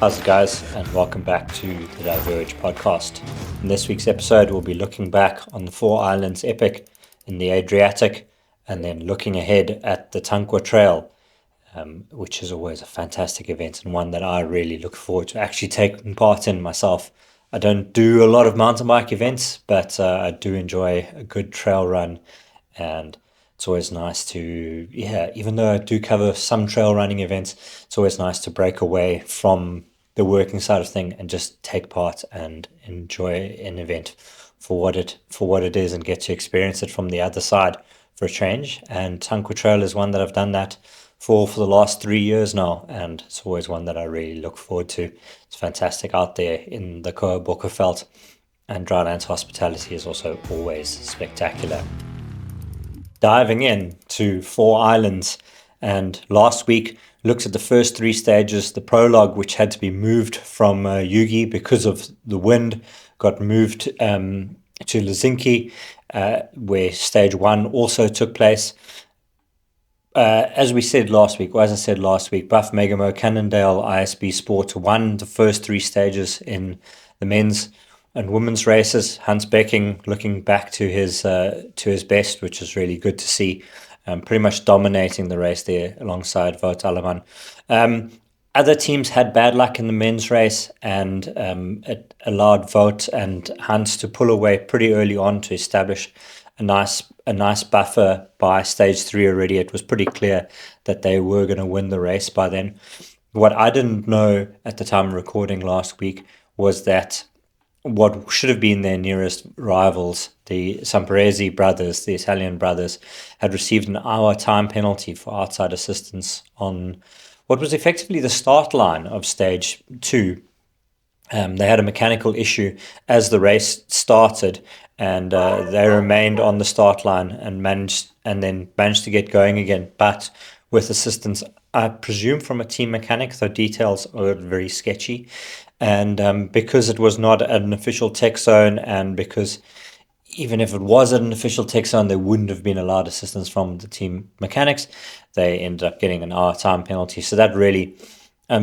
How's it, guys, and welcome back to the Diverge Podcast. In this week's episode, we'll be looking back on the 4 Islands epic in the Adriatic and then looking ahead at the Tankwa Trail, which is always a fantastic event and one that I really look forward to actually taking part in myself. I don't do a lot of mountain bike events, but I do enjoy a good trail run, and it's always nice to, even though I do cover some trail running events, it's always nice to break away from the working side of thing and just take part and enjoy an event for what it is and get to experience it from the other side for a change. And Tankwa Trail is one that I've done that for the last 3 years now, and it's always one that I really look forward to. It's fantastic out there in the Koue Bokkeveld, and Dryland's hospitality is also always spectacular. Diving in to 4 Islands, and last week looked at the first 3 stages. The prologue, which had to be moved from Yugi because of the wind, got moved to Helsinki, where stage 1 also took place. As I said last week, Buff Megamo Cannondale ISB Sport won the first 3 stages in the men's and women's races. Hans Becking looking back to his best, which is really good to see. Pretty much dominating the race there alongside Wout Alleman. Other teams had bad luck in the men's race, and it allowed Wout and Hans to pull away pretty early on to establish a nice buffer by stage 3 already. It was pretty clear that they were going to win the race by then. What I didn't know at the time of recording last week was that what should have been their nearest rivals, the Samparese brothers, the Italian brothers, had received an hour time penalty for outside assistance on what was effectively the start line of stage 2. They had a mechanical issue as the race started, and they remained on the start line and managed to get going again, but with assistance, I presume, from a team mechanic, though details are very sketchy. And because it was not an official tech zone, and because even if it was an official tech zone, they wouldn't have been allowed assistance from the team mechanics, they ended up getting an hour time penalty. So that really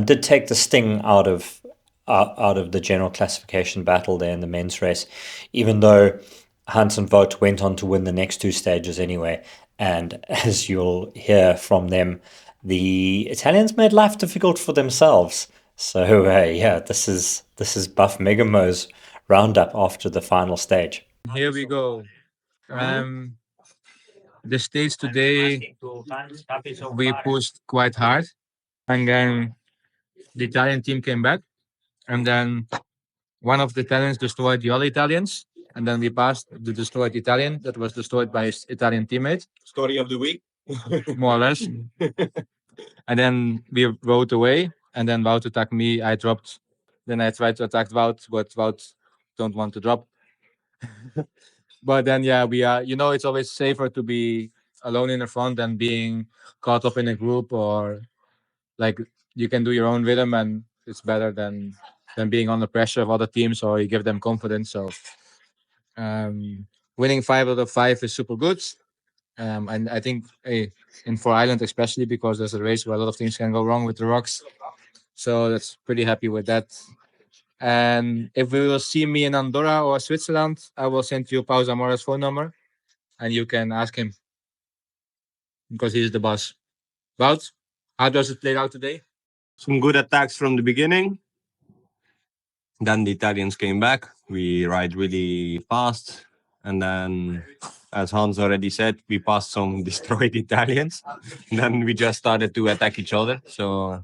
did take the sting out of the general classification battle there in the men's race, even though Hans and Wout went on to win the next 2 stages anyway. And as you'll hear from them, the Italians made life difficult for themselves. So this is Buff Megamo's roundup after the final stage. Here we go. The stage today, we pushed quite hard, and then the Italian team came back, and then one of the Italians destroyed the other Italians, and then we passed the destroyed Italian that was destroyed by his Italian teammate. Story of the week. More or less. And then we rode away, and then Wout attacked me. I dropped. Then I tried to attack Wout, but Wout don't want to drop. But then, we are. It's always safer to be alone in the front than being caught up in a group, or like you can do your own rhythm, and it's better than being under pressure of other teams, or you give them confidence. So, winning 5 out of 5 is super good. And I think in 4 Island especially, because there's a race where a lot of things can go wrong with the rocks. So that's pretty happy with that. And if we will see me in Andorra or Switzerland, I will send you Pau Zamora's phone number, and you can ask him, because he's the boss. Wout, how does it play out today? Some good attacks from the beginning. Then the Italians came back. We ride really fast. And then, as Hans already said, we passed some destroyed Italians. And then we just started to attack each other. So,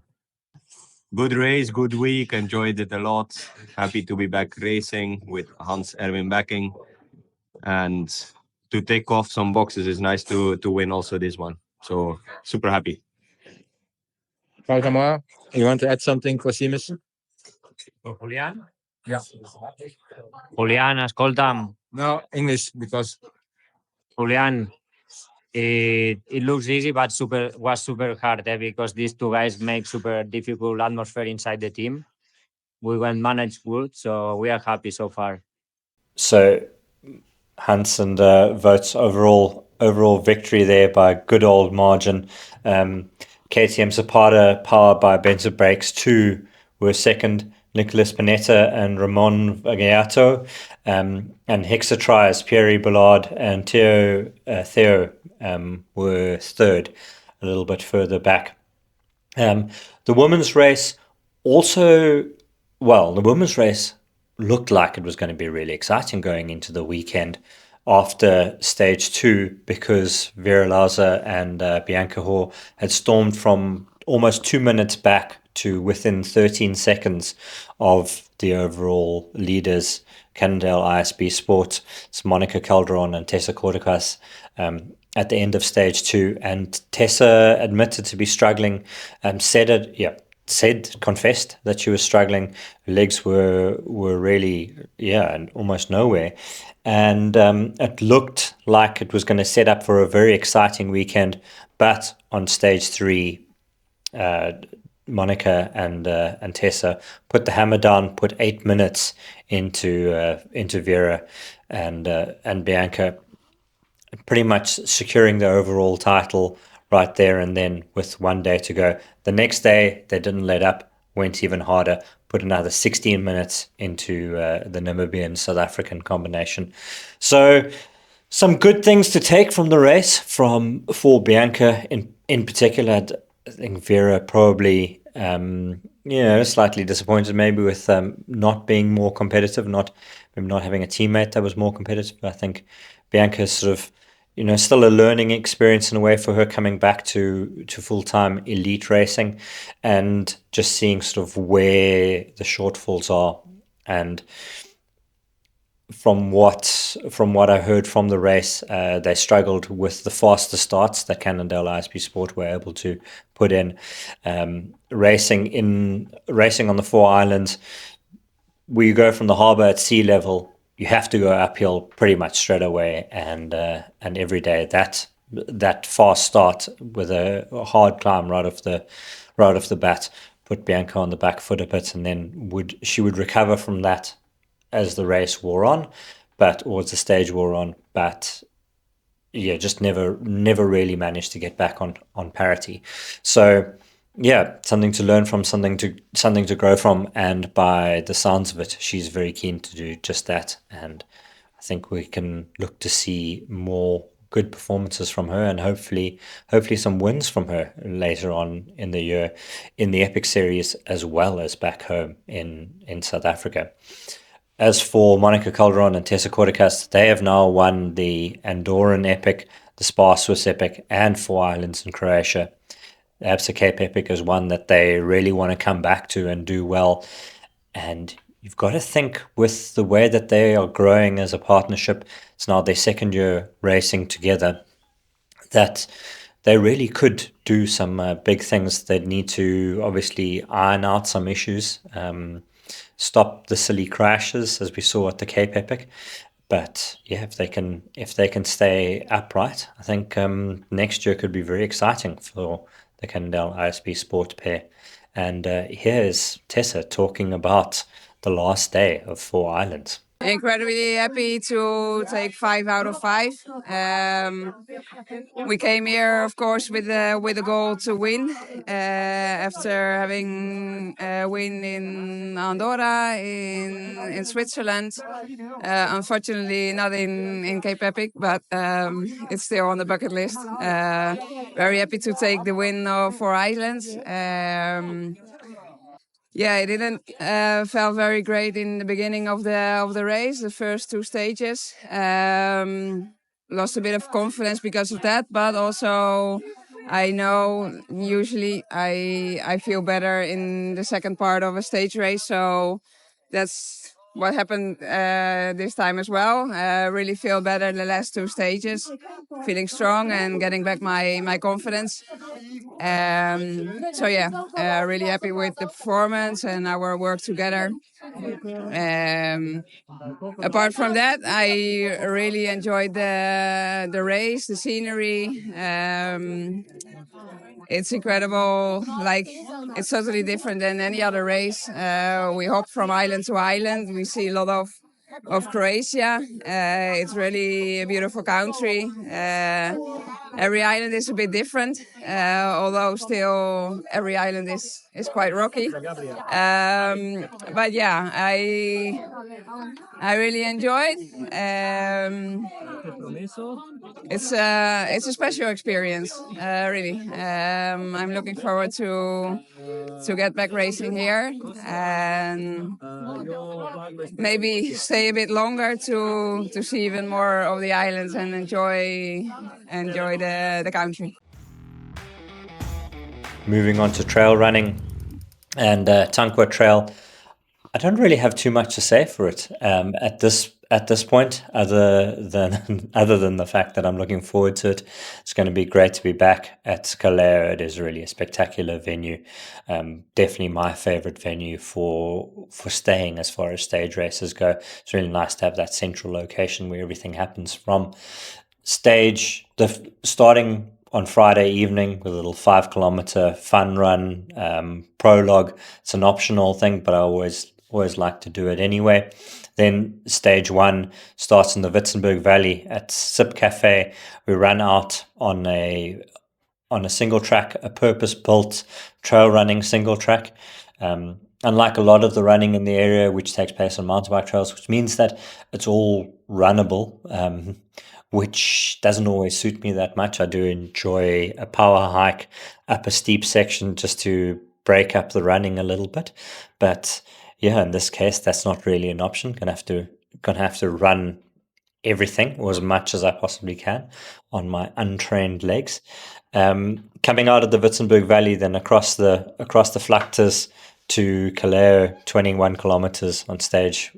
good race, good week. Enjoyed it a lot. Happy to be back racing with Hans Erwin Becking. And to take off some boxes is nice to win also this one. So, super happy. Pau Zamora, you want to add something for Seamus? For Julian? Yeah. Julian, ascolta. No, English, because Julian, it looks easy, but was super hard, because these 2 guys make super difficult atmosphere inside the team. We went managed good, so we are happy so far. So Hans and Wout's overall victory there by a good old margin. KTM Zapata, powered by Benzo Brakes 2, were second. Nicholas Panetta and Ramon Vagato, and Hexatries, Pierre Ballard and Theo were third, a little bit further back. The women's race also, the women's race looked like it was going to be really exciting going into the weekend after stage 2, because Vera Lauser and Bianca Hoare had stormed from almost 2 minutes back to within 13 seconds of the overall leaders, Cannondale ISB Sport. It's Monica Calderon and Tessa Kortekaas at the end of stage 2. And Tessa admitted to be struggling, confessed that she was struggling. Her legs were really, and almost nowhere. And it looked like it was going to set up for a very exciting weekend. But on stage 3, Monica and Tessa put the hammer down, put 8 minutes into Vera and Bianca, pretty much securing the overall title right there and then with 1 day to go. The next day, they didn't let up, went even harder, put another 16 minutes into the Namibian-South African combination. So some good things to take from the race for Bianca in particular. I think Vera probably, slightly disappointed maybe with not being more competitive, not having a teammate that was more competitive. I think Bianca's sort of, still a learning experience in a way for her coming back to full-time elite racing and just seeing sort of where the shortfalls are. And from what I heard from the race, they struggled with the faster starts that Cannondale ISB Sport were able to put in. Racing on the 4 islands, where you go from the harbour at sea level, you have to go uphill pretty much straight away, and every day that fast start with a hard climb right off the bat put Bianca on the back foot a bit, and then she would recover from that as the race wore on, or as the stage wore on, but just never really managed to get back on parity. So something to learn from, something to grow from, and by the sounds of it, she's very keen to do just that. And I think we can look to see more good performances from her, and hopefully some wins from her later on in the year in the Epic Series as well as back home in South Africa. As for Monica Calderon and Tessa Kortekaas, they have now won the Andorran Epic, the Spa Swiss Epic, and 4 Islands in Croatia. The Absa Cape Epic is one that they really want to come back to and do well. And you've got to think, with the way that they are growing as a partnership, it's now their second year racing together, that they really could do some big things. They'd need to obviously iron out some issues, stop the silly crashes as we saw at the Cape Epic. But if they can stay upright, I think next year could be very exciting for the Cannondale ISB Sport pair. And here is Tessa talking about the last day of 4 Islands. Incredibly happy to take 5 out of 5. We came here, of course, with a goal to win. After having a win in Andorra, in Switzerland, unfortunately not in Cape Epic, but it's still on the bucket list. Very happy to take the win of 4 Islands. It didn't felt very great in the beginning of the race, the first 2 stages. Lost a bit of confidence because of that, but also I know usually I feel better in the second part of a stage race, so that's what happened this time as well. Really feel better in the last 2 stages, feeling strong and getting back my confidence. Really happy with the performance and our work together. Apart from that, I really enjoyed the race, the scenery. It's incredible. Like, it's totally different than any other race. We hop from island to island. We see a lot of Croatia. It's really a beautiful country. every island is a bit different, although still every island is quite rocky. But yeah, I really enjoyed. It's a special experience, really. I'm looking forward to get back racing here and maybe stay a bit longer to see even more of the islands and enjoy the country. Moving on to trail running and Tankwa Trail. I don't really have too much to say for it at this point, other than the fact that I'm looking forward to it. It's going to be great to be back at Calderon. It is really a spectacular venue. Definitely my favorite venue for staying as far as stage races go. It's really nice to have that central location where everything happens from. Stage starting on Friday evening with a little 5 kilometer fun run prologue. It's an optional thing, but I always like to do it anyway. Then stage 1 starts in the Witzenberg Valley at Sip Cafe. We run out on a single track, a purpose-built trail running single track. Unlike a lot of the running in the area, which takes place on mountain bike trails, which means that it's all runnable, which doesn't always suit me that much. I do enjoy a power hike up a steep section just to break up the running a little bit. But yeah, in this case, that's not really an option. Gonna have to run everything, or as much as I possibly can, on my untrained legs. Coming out of the Witzenberg Valley, then across the Flacters to Calderon, 21 kilometers on stage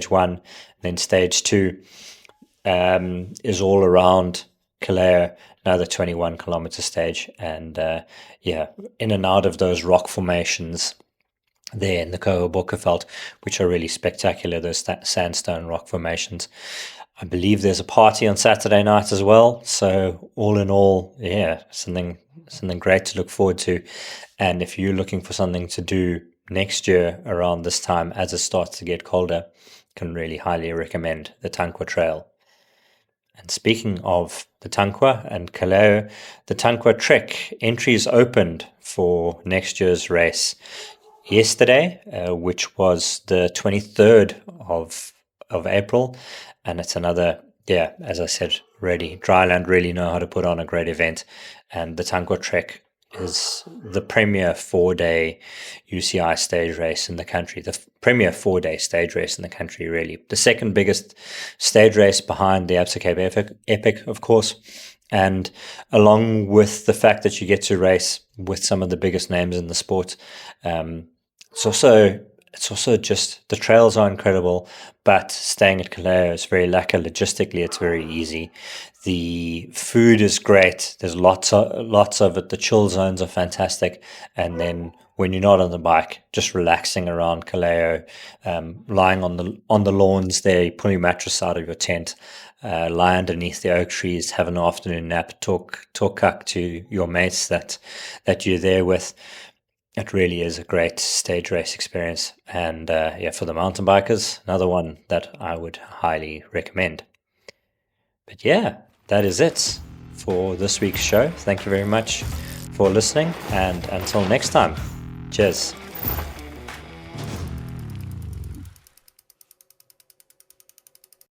1. Then stage 2 is all around Calderon, another 21 kilometer stage, and in and out of those rock formations there in the Koue Bokkeveld, which are really spectacular, those sandstone rock formations. I believe there's a party on Saturday night as well. So all in all, yeah, something great to look forward to. And if you're looking for something to do next year around this time as it starts to get colder, can really highly recommend the Tankwa Trail. And speaking of the Tankwa and Calderon, the Tankwa Trek entries opened for next year's race yesterday, which was the 23rd of April. And it's another, as I said already, Dryland really know how to put on a great event. And the Tankwa Trek is the premier 4-day UCI stage race in the country, the premier 4-day stage race in the country, really. The second biggest stage race behind the Adriatic Epic, of course. And along with the fact that you get to race with some of the biggest names in the sport, it's also just the trails are incredible, but staying at Calderon is very lacquer. Logistically, it's very easy. The food is great. There's lots of it. The chill zones are fantastic. And then when you're not on the bike, just relaxing around Calderon, lying on the lawns there, pull your mattress out of your tent, lie underneath the oak trees, have an afternoon nap, talk to your mates that you're there with. It really is a great stage race experience. And for the mountain bikers, another one that I would highly recommend. But yeah, that is it for this week's show. Thank you very much for listening. And until next time, cheers.